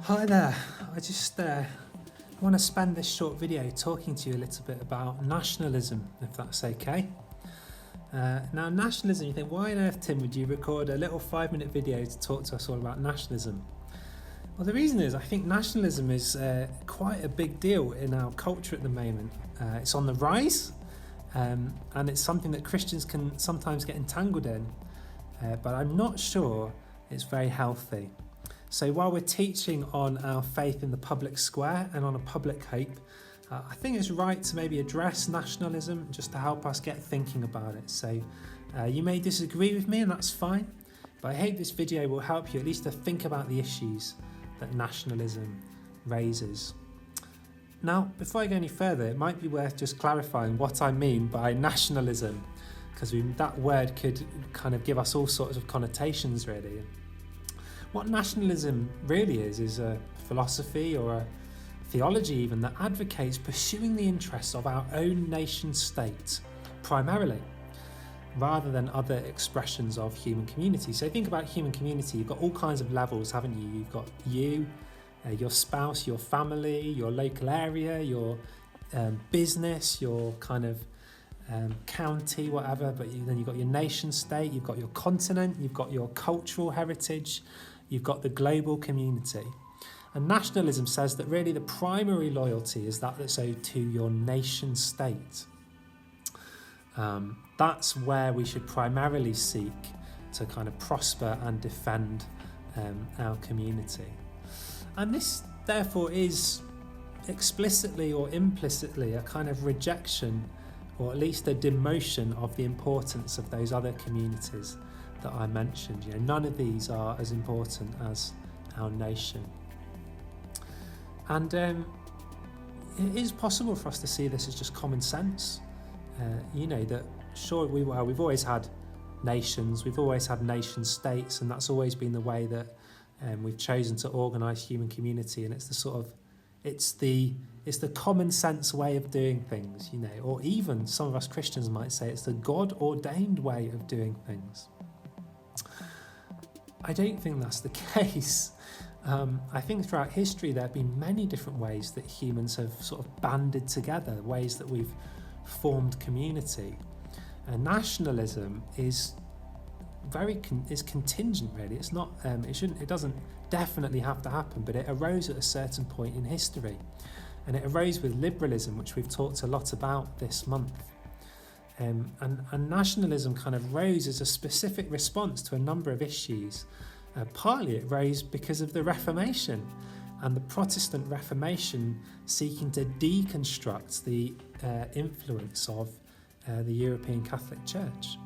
Hi there, I just want to spend this short video talking to you a little bit about nationalism, if that's okay. Now nationalism, you think, why on earth, Tim, would you record a little 5-minute video to talk to us all about nationalism? Well, the reason is I think nationalism is quite a big deal in our culture at the moment. It's on the rise, and it's something that Christians can sometimes get entangled in, but I'm not sure it's very healthy. So while we're teaching on our faith in the public square and on a public hope, I think it's right to maybe address nationalism just to help us get thinking about it. So you may disagree with me, and that's fine, but I hope this video will help you at least to think about the issues that nationalism raises. Now, before I go any further, it might be worth just clarifying what I mean by nationalism, because that word could kind of give us all sorts of connotations, really. What nationalism really is a philosophy or a theology even that advocates pursuing the interests of our own nation state primarily, rather than other expressions of human community. So think about human community, you've got all kinds of levels, haven't you? You've got you, your spouse, your family, your local area, your business, your kind of county, whatever, but then you've got your nation state, you've got your continent, you've got your cultural heritage, you've got the global community. And nationalism says that really the primary loyalty is that's owed to your nation state. That's where we should primarily seek to kind of prosper and defend our community. And this therefore is explicitly or implicitly a kind of rejection, or at least a demotion of the importance of those other communities that I mentioned. None of these are as important as our nation. And it is possible for us to see this as just common sense. That sure, we've always had nations, we've always had nation states, and that's always been the way that we've chosen to organise human community, and it's the common sense way of doing things, or even some of us Christians might say it's the God-ordained way of doing things. I don't think that's the case. I think throughout history there have been many different ways that humans have sort of banded together, ways that we've formed community. And nationalism is contingent, really. It's not. It doesn't definitely have to happen, but it arose at a certain point in history, and it arose with liberalism, which we've talked a lot about this month. And nationalism kind of rose as a specific response to a number of issues. Partly it rose because of the Reformation and the Protestant Reformation seeking to deconstruct the influence of the European Catholic Church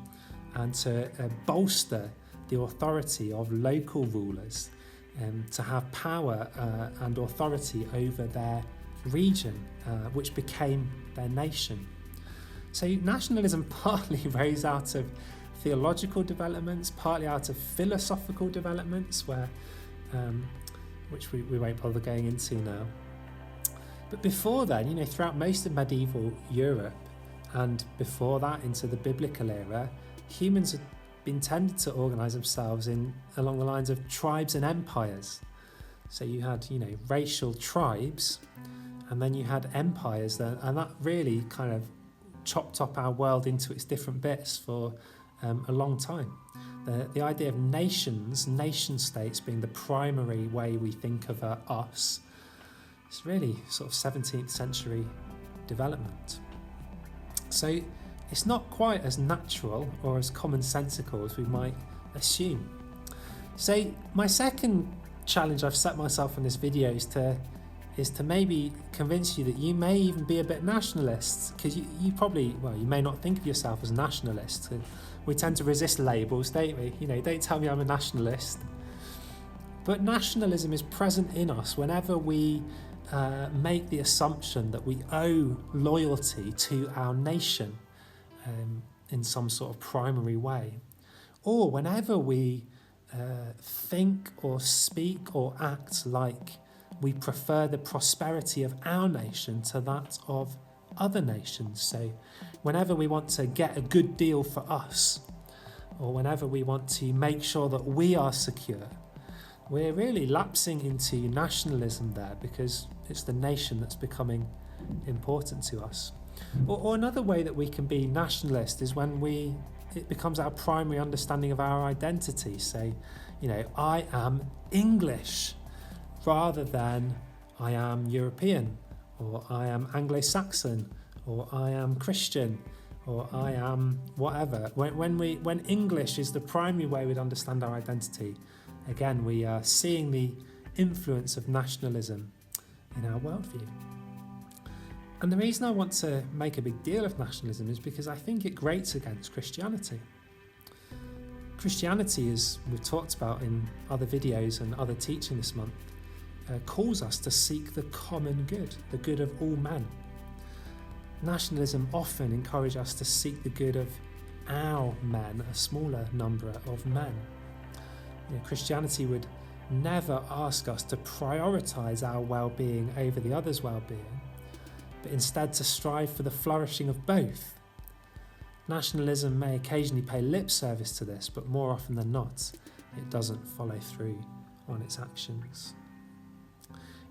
and to bolster the authority of local rulers to have power and authority over their region, which became their nation. So nationalism partly rose out of theological developments, partly out of philosophical developments, which we won't bother going into now. But before then, throughout most of medieval Europe, and before that into the biblical era, humans had been tended to organise themselves along the lines of tribes and empires. So you had, racial tribes, and then you had empires, and that really kind of chopped up our world into its different bits for a long time. The idea of nations, nation states being the primary way we think of us, it's really sort of 17th century development. So it's not quite as natural or as commonsensical as we might assume. So my second challenge I've set myself in this video is to maybe convince you that you may even be a bit nationalist, because you may not think of yourself as a nationalist. We tend to resist labels, don't we? Don't tell me I'm a nationalist. But nationalism is present in us whenever we make the assumption that we owe loyalty to our nation in some sort of primary way, or whenever we think or speak or act like we prefer the prosperity of our nation to that of other nations. So whenever we want to get a good deal for us, or whenever we want to make sure that we are secure, we're really lapsing into nationalism there because it's the nation that's becoming important to us. Or another way that we can be nationalist is when it becomes our primary understanding of our identity. Say, I am English rather than I am European, or I am Anglo-Saxon, or I am Christian, or I am whatever. When English is the primary way we'd understand our identity, again, we are seeing the influence of nationalism in our worldview. And the reason I want to make a big deal of nationalism is because I think it grates against Christianity. Christianity, as we've talked about in other videos and other teaching this month, calls us to seek the common good, the good of all men. Nationalism often encourages us to seek the good of our men, a smaller number of men. Christianity would never ask us to prioritise our well-being over the other's well-being, but instead to strive for the flourishing of both. Nationalism may occasionally pay lip service to this, but more often than not, it doesn't follow through on its actions.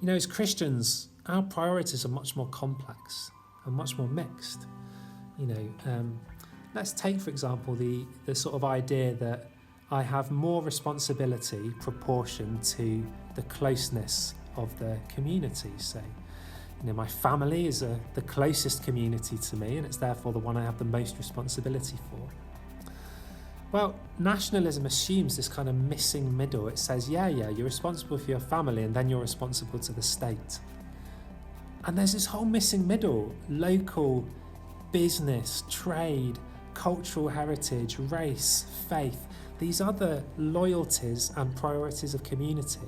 As Christians, our priorities are much more complex and much more mixed. Let's take, for example, the sort of idea that I have more responsibility proportion to the closeness of the community, say. My family is the closest community to me, and it's therefore the one I have the most responsibility for. Well, nationalism assumes this kind of missing middle. It says, you're responsible for your family, and then you're responsible to the state. And there's this whole missing middle: local, business, trade, cultural heritage, race, faith, these other loyalties and priorities of community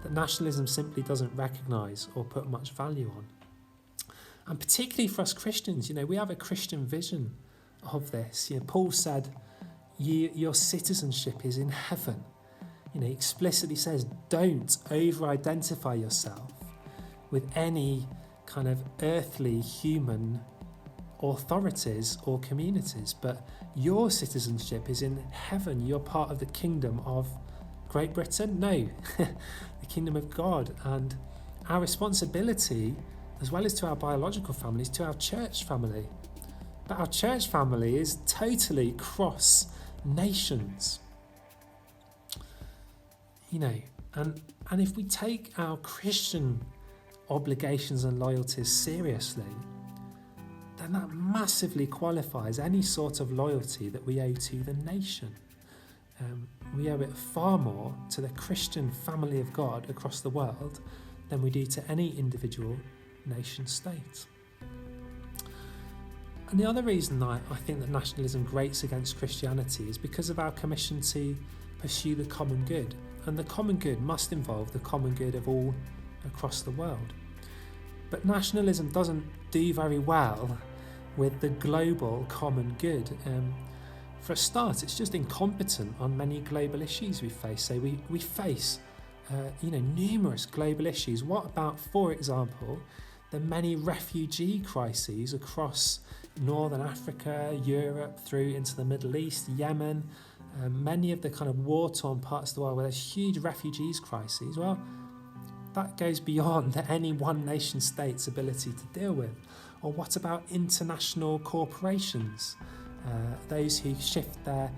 that nationalism simply doesn't recognise or put much value on. And particularly for us Christians, we have a Christian vision of this. Paul said, your citizenship is in heaven. He explicitly says, don't over-identify yourself with any kind of earthly human authorities or communities, but your citizenship is in heaven. You're part of the kingdom of Great Britain? No, the kingdom of God. And our responsibility, as well as to our biological family, is to our church family. But our church family is totally cross nations. And if we take our Christian obligations and loyalties seriously, then that massively qualifies any sort of loyalty that we owe to the nation. We owe it far more to the Christian family of God across the world than we do to any individual nation state. And the other reason I think that nationalism grates against Christianity is because of our commission to pursue the common good. And the common good must involve the common good of all across the world. But nationalism doesn't do very well with the global common good. For a start, it's just incompetent on many global issues we face. So we face numerous global issues. What about, for example, the many refugee crises across Northern Africa, Europe, through into the Middle East, Yemen, many of the kind of war-torn parts of the world where there's huge refugees crises? Well, that goes beyond any one nation state's ability to deal with. Or what about international corporations? Those who shift their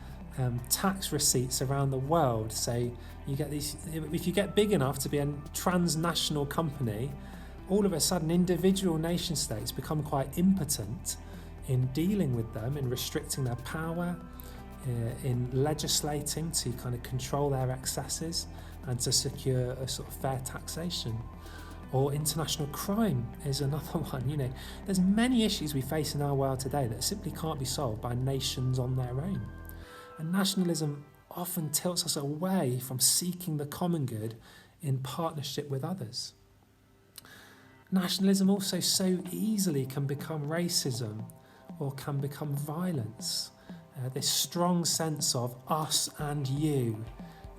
tax receipts around the world. So you get these, if you get big enough to be a transnational company, all of a sudden individual nation states become quite impotent in dealing with them, in restricting their power, in legislating to kind of control their excesses and to secure a sort of fair taxation. Or international crime is another one. There's many issues we face in our world today that simply can't be solved by nations on their own. And nationalism often tilts us away from seeking the common good in partnership with others. Nationalism also so easily can become racism or can become violence. This strong sense of us and you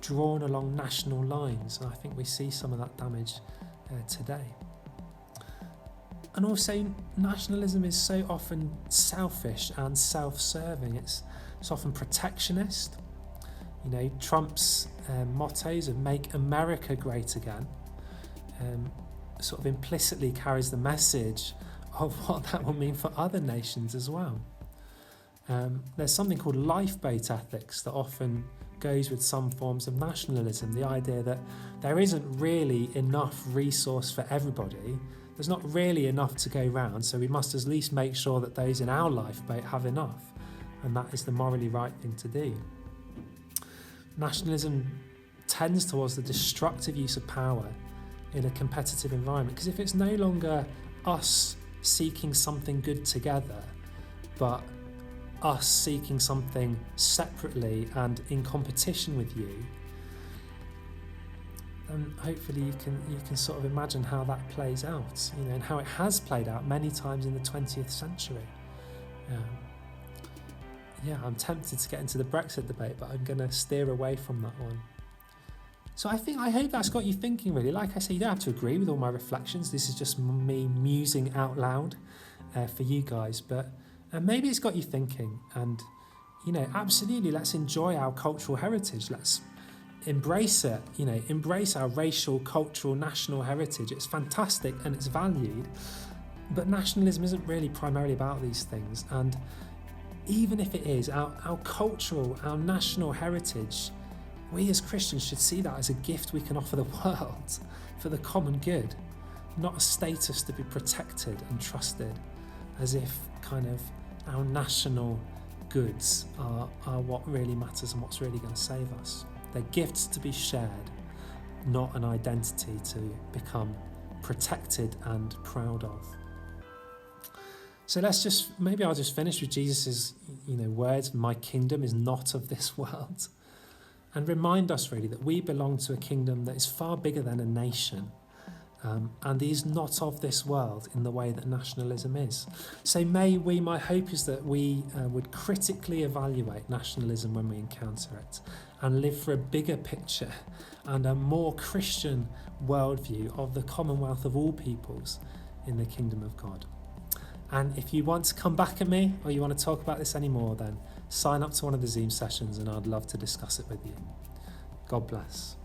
drawn along national lines. And I think we see some of that damage today. And also, nationalism is so often selfish and self-serving. It's often protectionist. You know, Trump's mottos of "Make America Great Again" sort of implicitly carries the message of what that will mean for other nations as well. There's something called lifeboat ethics that often goes with some forms of nationalism, the idea that there isn't really enough resource for everybody, there's not really enough to go round, so we must at least make sure that those in our lifeboat have enough, and that is the morally right thing to do. Nationalism tends towards the destructive use of power in a competitive environment, because if it's no longer us seeking something good together, but us seeking something separately and in competition with you, and hopefully you can sort of imagine how that plays out, you know, and how it has played out many times in the 20th century. I'm tempted to get into the Brexit debate, but I'm going to steer away from that one. So I hope that's got you thinking, really. Like I say, you don't have to agree with all my reflections. This is just me musing out loud for you guys, but maybe it's got you thinking. And, you know, absolutely, let's enjoy our cultural heritage. Let's embrace it, you know, embrace our racial, cultural, national heritage. It's fantastic and it's valued, but nationalism isn't really primarily about these things. And even if it is, our cultural, our national heritage, we as Christians should see that as a gift we can offer the world for the common good, not a status to be protected and trusted, as if kind of our national goods are what really matters and what's really going to save us. They're gifts to be shared, not an identity to become protected and proud of. So maybe I'll just finish with Jesus's, you know, words, "My kingdom is not of this world," and remind us really that we belong to a kingdom that is far bigger than a nation, and is not of this world in the way that nationalism is. So my hope is that we would critically evaluate nationalism when we encounter it, and live for a bigger picture and a more Christian worldview of the commonwealth of all peoples in the kingdom of God. And if you want to come back at me, or you want to talk about this anymore, then sign up to one of the Zoom sessions and I'd love to discuss it with you. God bless.